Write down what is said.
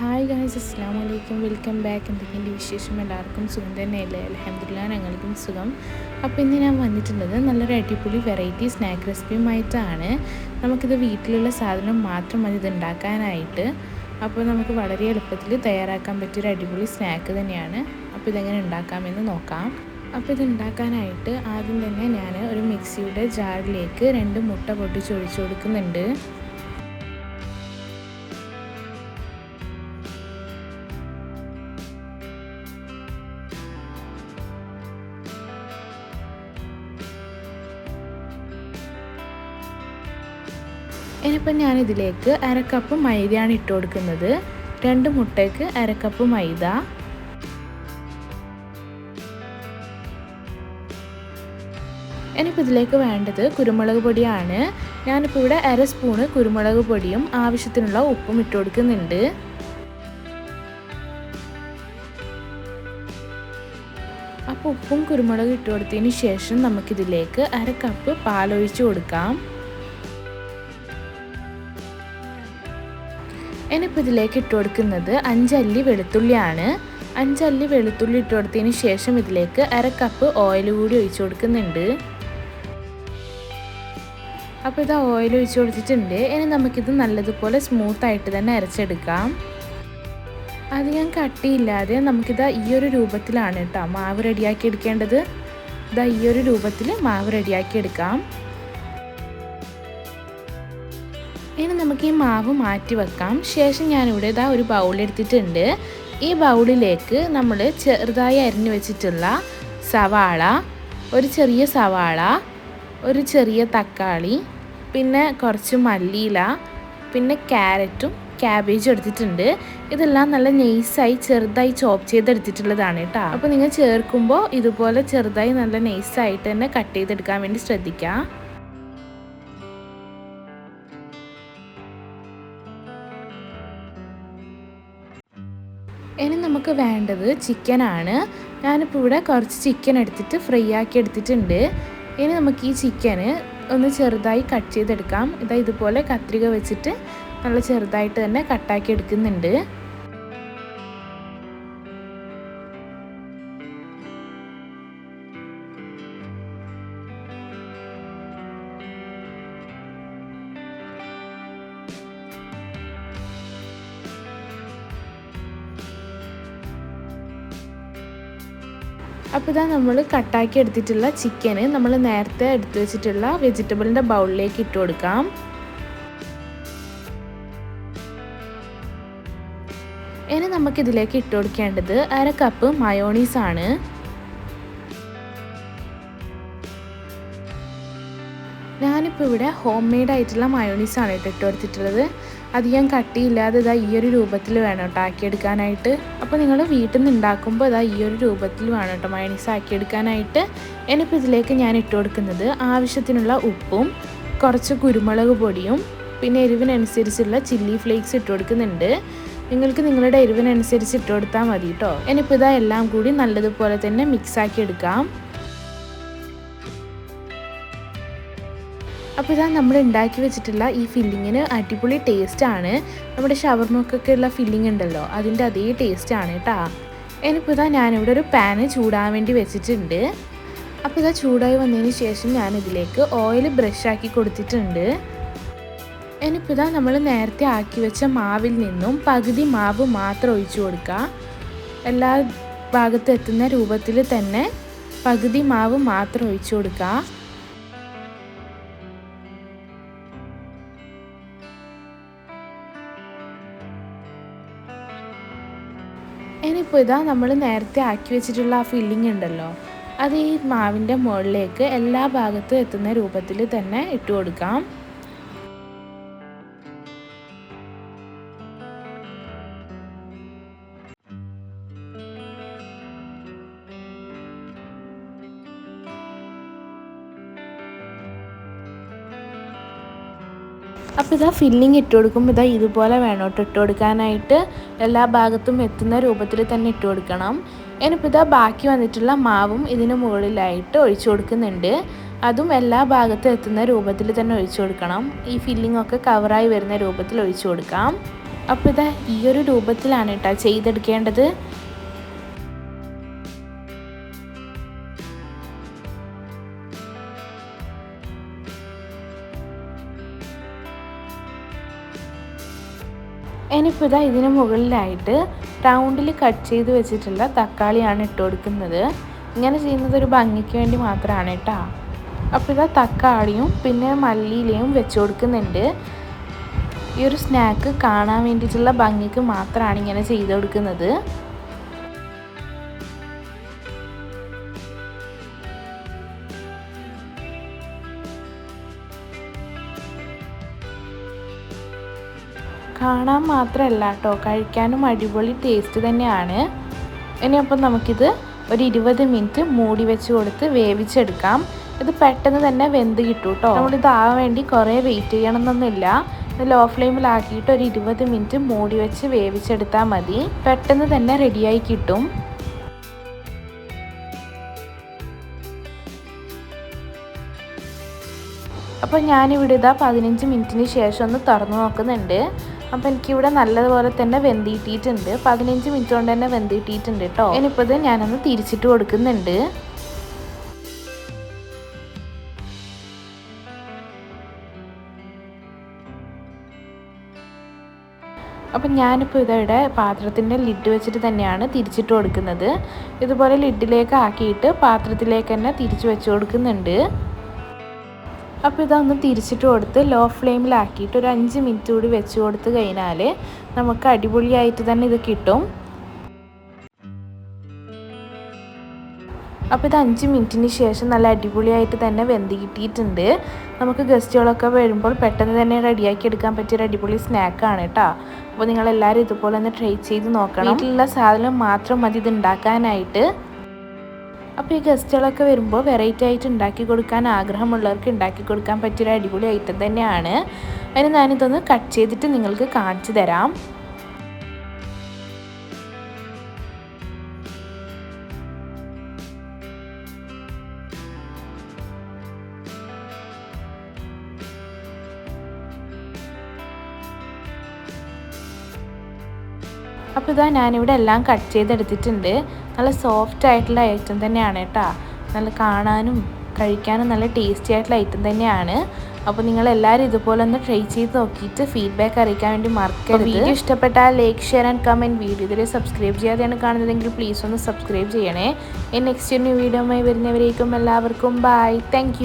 Hi guys, അസ്സലാമു അലൈക്കും. Welcome back. എന്തൊക്കെയുണ്ട് വിശേഷം? എല്ലാവർക്കും സുഖം തന്നെയല്ലേ? അൽഹംദുലില്ലാഹ്, ഞങ്ങൾക്കും സുഖം. അപ്പോൾ ഇന്ന് ഞാൻ വന്നിട്ടുള്ളത് നല്ലൊരു അടിപൊളി വെറൈറ്റി സ്നാക്ക് റെസിപ്പിയുമായിട്ടാണ്. നമുക്കിത് വീട്ടിലുള്ള സാധനം മാത്രം മതി ഇത് ഉണ്ടാക്കാനായിട്ട്. അപ്പോൾ നമുക്ക് വളരെ എളുപ്പത്തിൽ തയ്യാറാക്കാൻ പറ്റിയൊരു അടിപൊളി സ്നാക്ക് തന്നെയാണ്. അപ്പോൾ ഇതെങ്ങനെ ഉണ്ടാക്കാമെന്ന് നോക്കാം. അപ്പോൾ ഇത് ഉണ്ടാക്കാനായിട്ട് ആദ്യം തന്നെ ഞാൻ ഒരു മിക്സിയുടെ ജാറിലേക്ക് 2 മുട്ട പൊട്ടിച്ചൊഴിച്ച് കൊടുക്കുന്നുണ്ട്. ഇനിയിപ്പം ഞാനിതിലേക്ക് 1/2 കപ്പ് മൈദയാണ് ഇട്ട് കൊടുക്കുന്നത്. 2 മുട്ടയ്ക്ക് 1/2 കപ്പ് മൈദ. ഇനിയിപ്പോൾ ഇതിലേക്ക് വേണ്ടത് കുരുമുളക് പൊടിയാണ്. ഞാനിപ്പോൾ ഇവിടെ 1/2 സ്പൂണ് കുരുമുളക് പൊടിയും ആവശ്യത്തിനുള്ള ഉപ്പും ഇട്ട് കൊടുക്കുന്നുണ്ട്. അപ്പോൾ ഉപ്പും കുരുമുളകും ഇട്ട് കൊടുത്തതിന് ശേഷം നമുക്കിതിലേക്ക് 1/2 കപ്പ് പാലൊഴിച്ച് കൊടുക്കാം. ഇനിയിപ്പോൾ ഇതിലേക്ക് ഇട്ട് കൊടുക്കുന്നത് 5 അല്ലി വെളുത്തുള്ളിയാണ്. 5 അല്ലി വെളുത്തുള്ളി ഇട്ട് കൊടുത്തതിന് ശേഷം ഇതിലേക്ക് 1/2 കപ്പ് ഓയിൽ കൂടി ഒഴിച്ച് കൊടുക്കുന്നുണ്ട്. അപ്പോൾ ഇത് ഓയിൽ ഒഴിച്ച് കൊടുത്തിട്ടുണ്ട്. ഇനി നമുക്കിത് നല്ലതുപോലെ സ്മൂത്തായിട്ട് തന്നെ അരച്ചെടുക്കാം. അധികം കട്ടിയില്ലാതെ നമുക്കിത് ഈ ഒരു രൂപത്തിലാണ് കേട്ടോ മാവ് റെഡിയാക്കി എടുക്കേണ്ടത്. ഇതാ ഈ ഒരു രൂപത്തിൽ മാവ് റെഡിയാക്കി എടുക്കാം. ഇനി നമുക്ക് ഈ മാവ് മാറ്റി വെക്കാം. ശേഷം ഞാനിവിടെ ഇതാ ഒരു ബൗൾ എടുത്തിട്ടുണ്ട്. ഈ ബൗളിലേക്ക് നമ്മൾ ചെറുതായി അരിഞ്ഞു വെച്ചിട്ടുള്ള സവാള, ഒരു ചെറിയ സവാള, ഒരു ചെറിയ തക്കാളി, പിന്നെ കുറച്ച് മല്ലിയില, പിന്നെ ക്യാരറ്റും ക്യാബേജും എടുത്തിട്ടുണ്ട്. ഇതെല്ലാം നല്ല നൈസായി ചെറുതായി ചോപ്പ് ചെയ്തെടുത്തിട്ടുള്ളതാണ് കേട്ടോ. അപ്പോൾ നിങ്ങൾ ചേർക്കുമ്പോൾ ഇതുപോലെ ചെറുതായി നല്ല നൈസായിട്ട് തന്നെ കട്ട് ചെയ്തെടുക്കാൻ വേണ്ടി ശ്രദ്ധിക്കുക. ഇനി നമുക്ക് വേണ്ടത് ചിക്കനാണ്. ഞാനിപ്പോൾ ഇവിടെ കുറച്ച് ചിക്കൻ എടുത്തിട്ട് ഫ്രൈ ആക്കി എടുത്തിട്ടുണ്ട്. ഇനി നമുക്ക് ഈ ചിക്കന് ഒന്ന് ചെറുതായി കട്ട് ചെയ്തെടുക്കാം. ഇതുപോലെ കത്രിക വെച്ചിട്ട് നല്ല ചെറുതായിട്ട് തന്നെ കട്ടാക്കി എടുക്കുന്നുണ്ട്. അപ്പോൾ ഇതാ നമ്മൾ കട്ടാക്കി എടുത്തിട്ടുള്ള ചിക്കന് നമ്മൾ നേരത്തെ എടുത്തു വെച്ചിട്ടുള്ള വെജിറ്റബിളിൻ്റെ ബൗളിലേക്ക് ഇട്ട് കൊടുക്കാം. ഇനി നമുക്കിതിലേക്ക് ഇട്ട് കൊടുക്കേണ്ടത് 1/2 കപ്പ് മയോണീസാണ്. ഞാനിപ്പോൾ ഇവിടെ ഹോം മെയ്ഡ് ആയിട്ടുള്ള മയോണീസാണ് ഇട്ട് കൊടുത്തിട്ടുള്ളത്. അധികം കട്ടിയില്ലാതെ ഇതാ ഈ ഒരു രൂപത്തിൽ വേണം കേട്ടോ ആക്കിയെടുക്കാനായിട്ട്. അപ്പോൾ നിങ്ങൾ വീട്ടിൽ നിന്ന് ഉണ്ടാക്കുമ്പോൾ ഇതാ ഈ ഒരു രൂപത്തിൽ വേണം കേട്ടോ മയോണീസ് ആക്കിയെടുക്കാനായിട്ട്. ഇനിയിപ്പോൾ ഇതിലേക്ക് ഞാൻ ഇട്ട് കൊടുക്കുന്നത് ആവശ്യത്തിനുള്ള ഉപ്പും കുറച്ച് കുരുമുളക് പൊടിയും പിന്നെ എരിവിനനുസരിച്ചുള്ള ചില്ലി ഫ്ലേക്സ് ഇട്ട് കൊടുക്കുന്നുണ്ട്. നിങ്ങൾക്ക് നിങ്ങളുടെ എരിവിനനുസരിച്ച് ഇട്ട് കൊടുത്താൽ മതി കേട്ടോ. ഇനിയിപ്പോൾ ഇതാ എല്ലാം കൂടി നല്ലതുപോലെ തന്നെ മിക്സാക്കി എടുക്കാം. അപ്പോൾ ഇതാ നമ്മൾ ഉണ്ടാക്കി വെച്ചിട്ടുള്ള ഈ ഫില്ലിങ്ങിന് അടിപൊളി ടേസ്റ്റാണ്. നമ്മുടെ ഷവർമ്മക്കൊക്കെ ഉള്ള ഫില്ലിംഗ് ഉണ്ടല്ലോ, അതിൻ്റെ അതേ ടേസ്റ്റാണ് കേട്ടോ. ഇനിയിപ്പോൾ ഇതാ ഞാനിവിടെ ഒരു പാന് ചൂടാൻ വേണ്ടി വെച്ചിട്ടുണ്ട്. അപ്പോൾ ഇതാ ചൂടായി വന്നതിന് ശേഷം ഞാനിതിലേക്ക് ഓയിൽ ബ്രഷാക്കി കൊടുത്തിട്ടുണ്ട്. ഇനിയിപ്പോൾ ഇതാ നമ്മൾ നേരത്തെ ആക്കി വെച്ച മാവിൽ നിന്നും പകുതി മാവ് മാത്രം ഒഴിച്ചു കൊടുക്കുക. എല്ലാ ഭാഗത്തും എത്തുന്ന രൂപത്തിൽ തന്നെ പകുതി മാവ് മാത്രം ഒഴിച്ചു കൊടുക്കുക. ഇനിയിപ്പോൾ ഇതാ നമ്മൾ നേരത്തെ ആക്കി വെച്ചിട്ടുള്ള ആ ഫില്ലിംഗ് ഉണ്ടല്ലോ, അത് ഈ മാവിൻ്റെ മുകളിലേക്ക് എല്ലാ ഭാഗത്തും എത്തുന്ന രൂപത്തിൽ തന്നെ ഇട്ട് കൊടുക്കാം. അപ്പോൾ ഇതാ ഫില്ലിങ് ഇട്ട് കൊടുക്കുമ്പോൾ ഇതാ ഇതുപോലെ വേണം കേട്ടോ ഇട്ട് കൊടുക്കാനായിട്ട്. എല്ലാ ഭാഗത്തും എത്തുന്ന രൂപത്തിൽ തന്നെ ഇട്ട് കൊടുക്കണം. ഇനിയിപ്പോൾ ഇതാ ബാക്കി വന്നിട്ടുള്ള മാവും ഇതിന് മുകളിലായിട്ട് ഒഴിച്ചു കൊടുക്കുന്നുണ്ട്. അതും എല്ലാ ഭാഗത്തും എത്തുന്ന രൂപത്തിൽ തന്നെ ഒഴിച്ചു കൊടുക്കണം. ഈ ഫില്ലിംഗ് ഒക്കെ കവറായി വരുന്ന രൂപത്തിൽ ഒഴിച്ചു കൊടുക്കാം. അപ്പോൾ ഇതാ ഈ ഒരു രൂപത്തിലാണ് കേട്ടോ ചെയ്തെടുക്കേണ്ടത്. ഇനിയിപ്പോൾ ഇതാ ഇതിന് മുകളിലായിട്ട് റൗണ്ടിൽ കട്ട് ചെയ്ത് വെച്ചിട്ടുള്ള തക്കാളിയാണ് ഇട്ട് കൊടുക്കുന്നത്. ഇങ്ങനെ ചെയ്യുന്നത് ഒരു ഭംഗിക്ക് വേണ്ടി മാത്രമാണ് കേട്ടോ. അപ്പോൾ ഇതാ തക്കാളിയും പിന്നെ മല്ലിയിലയും വെച്ച് കൊടുക്കുന്നുണ്ട്. ഈ ഒരു സ്നാക്ക് കാണാൻ വേണ്ടിയിട്ടുള്ള ഭംഗിക്ക് മാത്രമാണ് ഇങ്ങനെ ചെയ്ത് കൊടുക്കുന്നത്. കാണാൻ മാത്രമല്ല കേട്ടോ, കഴിക്കാനും അടിപൊളി ടേസ്റ്റ് തന്നെയാണ്. ഇനിയപ്പം നമുക്കിത് ഒരു 20 മിനിറ്റ് മൂടി വെച്ച് കൊടുത്ത് വേവിച്ചെടുക്കാം. ഇത് പെട്ടെന്ന് തന്നെ വെന്ത് കിട്ടും കേട്ടോ. നമ്മളിതാവാൻ വേണ്ടി കുറേ വെയിറ്റ് ചെയ്യണമെന്നൊന്നുമില്ല. ഇത് ലോ ഫ്ലെയിമിലാക്കിയിട്ട് ഒരു 20 മിനിറ്റ് മൂടി വെച്ച് വേവിച്ചെടുത്താൽ മതി. പെട്ടെന്ന് തന്നെ റെഡിയായി കിട്ടും. അപ്പോൾ ഞാനിവിടെ ഇതാ 15 മിനിറ്റിന് ശേഷം ഒന്ന് തുറന്ന് നോക്കുന്നുണ്ട്. അപ്പോൾ എനിക്കിവിടെ നല്ലതുപോലെ തന്നെ വെന്തിയിട്ടിട്ടുണ്ട്. 15 മിനിറ്റ് കൊണ്ട് തന്നെ വെന്തിയിട്ടിട്ടുണ്ട് കേട്ടോ. ഇനിയിപ്പോൾ ഇത് ഞാനൊന്ന് തിരിച്ചിട്ട് കൊടുക്കുന്നുണ്ട്. അപ്പം ഞാനിപ്പോൾ ഇതവിടെ പാത്രത്തിൻ്റെ ലിഡ് വെച്ചിട്ട് തന്നെയാണ് തിരിച്ചിട്ട് കൊടുക്കുന്നത്. ഇതുപോലെ ലിഡിലേക്ക് ആക്കിയിട്ട് പാത്രത്തിലേക്ക് തന്നെ തിരിച്ച് വെച്ച് കൊടുക്കുന്നുണ്ട്. അപ്പോൾ ഇതൊന്ന് തിരിച്ചിട്ട് കൊടുത്ത് ലോ ഫ്ലെയിമിലാക്കിയിട്ട് ഒരു 5 മിനിറ്റ് കൂടി വെച്ച് കൊടുത്ത് കഴിഞ്ഞാൽ നമുക്ക് അടിപൊളിയായിട്ട് തന്നെ ഇത് കിട്ടും. അപ്പോൾ ഇത് 5 മിനിറ്റിന് ശേഷം നല്ല അടിപൊളിയായിട്ട് തന്നെ വെന്ത് കിട്ടിയിട്ടുണ്ട്. നമുക്ക് ഗസ്റ്റുകളൊക്കെ വരുമ്പോൾ പെട്ടെന്ന് തന്നെ റെഡിയാക്കി എടുക്കാൻ പറ്റിയൊരു അടിപൊളി സ്നാക്കാണ് കേട്ടോ. അപ്പോൾ നിങ്ങളെല്ലാവരും ഇതുപോലെ ഒന്ന് ട്രൈ ചെയ്ത് നോക്കണം. വീട്ടിലുള്ള സാധനം മാത്രം മതി ഇത് ഉണ്ടാക്കാനായിട്ട്. അപ്പോൾ ഈ ഗസ്റ്റുകളൊക്കെ വരുമ്പോൾ വെറൈറ്റി ആയിട്ട് ഉണ്ടാക്കി കൊടുക്കാൻ ആഗ്രഹമുള്ളവർക്ക് ഉണ്ടാക്കി കൊടുക്കാൻ പറ്റിയൊരു അടിപൊളി ഐറ്റം തന്നെയാണ്. അതിന് ഞാനിതൊന്ന് കട്ട് ചെയ്തിട്ട് നിങ്ങൾക്ക് കാണിച്ചു തരാം. അപ്പോൾ ഇതാ ഞാനിവിടെ എല്ലാം കട്ട് ചെയ്തെടുത്തിട്ടുണ്ട്. നല്ല സോഫ്റ്റ് ആയിട്ടുള്ള ഐറ്റം തന്നെയാണ് കേട്ടോ. നല്ല കാണാനും കഴിക്കാനും നല്ല ടേസ്റ്റി ആയിട്ടുള്ള ഐറ്റം തന്നെയാണ്. അപ്പോൾ നിങ്ങളെല്ലാവരും ഇതുപോലെ ഒന്ന് ട്രൈ ചെയ്ത് നോക്കിയിട്ട് ഫീഡ്ബാക്ക് അറിയിക്കാൻ വേണ്ടി മറക്കരുത്. വീഡിയോ ഇഷ്ടപ്പെട്ടാൽ like, share and comment. Video ഇതിൽ സബ്സ്ക്രൈബ് ചെയ്യാതെയാണ് കാണുന്നതെങ്കിൽ പ്ലീസ് ഒന്ന് സബ്സ്ക്രൈബ് ചെയ്യണേ. നെക്സ്റ്റ് ന്യൂ വീഡിയോയുമായി വരുന്നവരേക്കും എല്ലാവർക്കും ബൈ. താങ്ക്